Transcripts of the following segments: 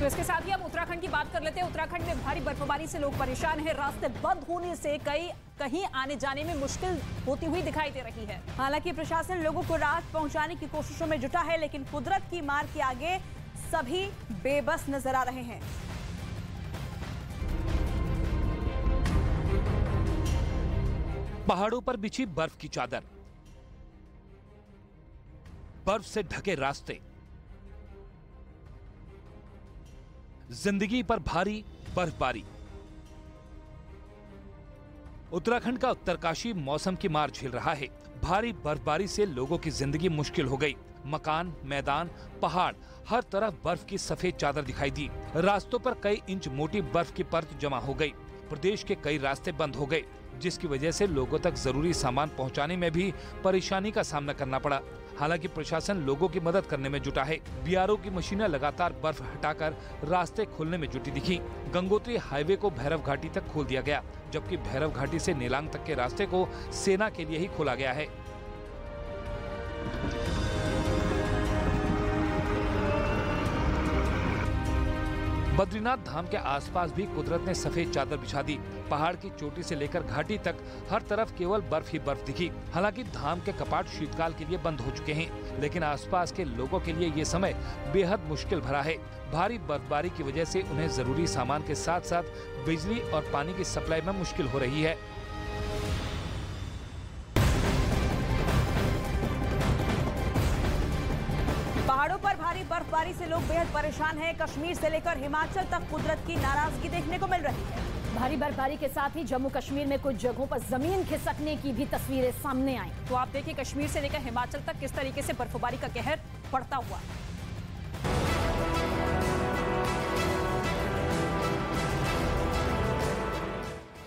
तो इसके साथ ही हम उत्तराखंड की बात कर लेते हैं। उत्तराखंड में भारी बर्फबारी से लोग परेशान हैं। रास्ते बंद होने से कहीं आने जाने में मुश्किल होती हुई दिखाई दे रही है। हालांकि प्रशासन लोगों को राहत पहुंचाने की कोशिशों में जुटा है, लेकिन कुदरत की मार के आगे सभी बेबस नजर आ रहे हैं। पहाड़ों पर बिछी बर्फ की चादर, बर्फ से ढके रास्ते, जिंदगी पर भारी बर्फबारी। उत्तराखंड का उत्तरकाशी मौसम की मार झेल रहा है। भारी बर्फबारी से लोगों की जिंदगी मुश्किल हो गई। मकान, मैदान, पहाड़, हर तरफ बर्फ की सफेद चादर दिखाई दी। रास्तों पर कई इंच मोटी बर्फ की परत जमा हो गई। प्रदेश के कई रास्ते बंद हो गए, जिसकी वजह से लोगों तक जरूरी सामान पहुंचाने में भी परेशानी का सामना करना पड़ा। हालांकि प्रशासन लोगों की मदद करने में जुटा है। बीआरओ की मशीनें लगातार बर्फ हटाकर रास्ते खोलने में जुटी दिखी। गंगोत्री हाईवे को भैरव घाटी तक खोल दिया गया, जबकि भैरव घाटी से नेलांग तक के रास्ते को सेना के लिए ही खोला गया है। बद्रीनाथ धाम के आसपास भी कुदरत ने सफेद चादर बिछा दी। पहाड़ की चोटी से लेकर घाटी तक हर तरफ केवल बर्फ ही बर्फ दिखी। हालांकि धाम के कपाट शीतकाल के लिए बंद हो चुके हैं, लेकिन आसपास के लोगों के लिए ये समय बेहद मुश्किल भरा है। भारी बर्फबारी की वजह से उन्हें जरूरी सामान के साथ साथ बिजली और पानी की सप्लाई में मुश्किल हो रही है। पहाड़ों पर भारी बर्फबारी से लोग बेहद परेशान हैं। कश्मीर से लेकर हिमाचल तक कुदरत की नाराजगी देखने को मिल रही है। भारी बर्फबारी के साथ ही जम्मू कश्मीर में कुछ जगहों पर जमीन खिसकने की भी तस्वीरें सामने आई। तो आप देखिए कश्मीर से लेकर हिमाचल तक किस तरीके से बर्फबारी का कहर पड़ता हुआ।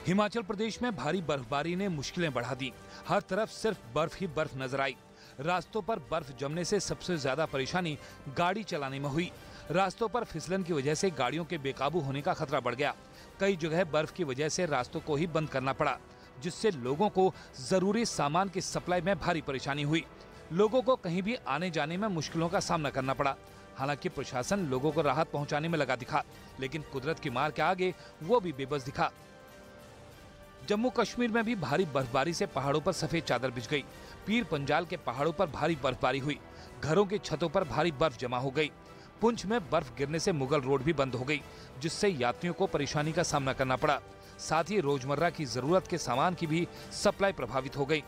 हिमाचल प्रदेश में भारी बर्फबारी ने मुश्किलें बढ़ा दी। हर तरफ सिर्फ बर्फ ही बर्फ नजर आई। रास्तों पर बर्फ जमने से सबसे ज्यादा परेशानी गाड़ी चलाने में हुई। रास्तों पर फिसलन की वजह से गाड़ियों के बेकाबू होने का खतरा बढ़ गया। कई जगह बर्फ की वजह से रास्तों को ही बंद करना पड़ा, जिससे लोगों को जरूरी सामान की सप्लाई में भारी परेशानी हुई। लोगों को कहीं भी आने जाने में मुश्किलों का सामना करना पड़ा। हालांकि प्रशासन लोगों को राहत पहुंचाने में लगा दिखा, लेकिन कुदरत की मार के आगे वो भी बेबस दिखा। जम्मू कश्मीर में भी भारी बर्फबारी से पहाड़ों पर सफेद चादर बिछ गई। पीर पंजाल के पहाड़ों पर भारी बर्फबारी हुई। घरों की छतों पर भारी बर्फ जमा हो गई। पुंछ में बर्फ गिरने से मुगल रोड भी बंद हो गई, जिससे यात्रियों को परेशानी का सामना करना पड़ा। साथ ही रोजमर्रा की जरूरत के सामान की भी सप्लाई प्रभावित हो गई।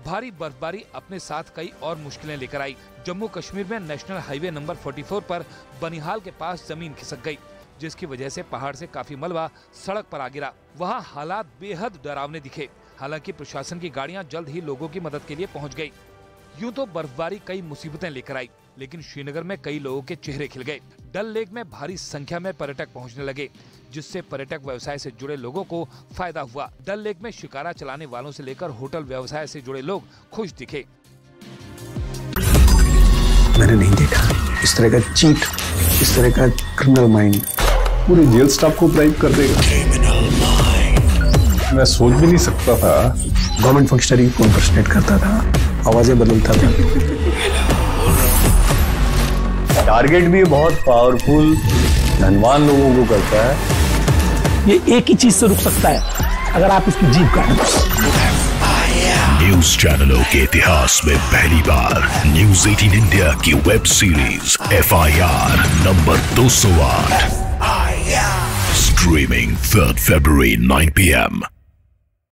भारी बर्फबारी अपने साथ कई और मुश्किलें लेकर आई। जम्मू कश्मीर में नेशनल हाईवे नंबर 44 पर बनिहाल के पास जमीन खिसक गई, जिसकी वजह से पहाड़ से काफी मलबा सड़क पर आ गिरा। वहाँ हालात बेहद डरावने दिखे। हालांकि प्रशासन की गाड़ियां जल्द ही लोगों की मदद के लिए पहुंच गई। यूं तो बर्फबारी कई मुसीबतें लेकर आई, लेकिन श्रीनगर में कई लोगों के चेहरे खिल गए। डल लेक में भारी संख्या में पर्यटक पहुंचने लगे, जिससे पर्यटक व्यवसाय से जुड़े लोगों को फायदा हुआ। डल लेक में शिकारा चलाने वालों से लेकर होटल व्यवसाय से जुड़े लोग खुश दिखे। मैंने नहीं देखा इस तरह का चीट, इस तरह का क्रिमिनल माइंड पूरे जेल स्टाफ को ब्राइब कर देगा। मैं सोच भी नहीं सकता था। गवर्नमेंट फंक्शनरी को इम्पर्सनेट करता था, आवाजें बदलता था। टारगेट भी बहुत पावरफुल, धनवान लोगों को करता है। ये एक ही चीज से रुक सकता है, अगर आप इसकी जीभ काटें। न्यूज चैनलों के इतिहास में पहली बार न्यूज 18 इंडिया की web series FIR number 208 streaming 3rd February 9 PM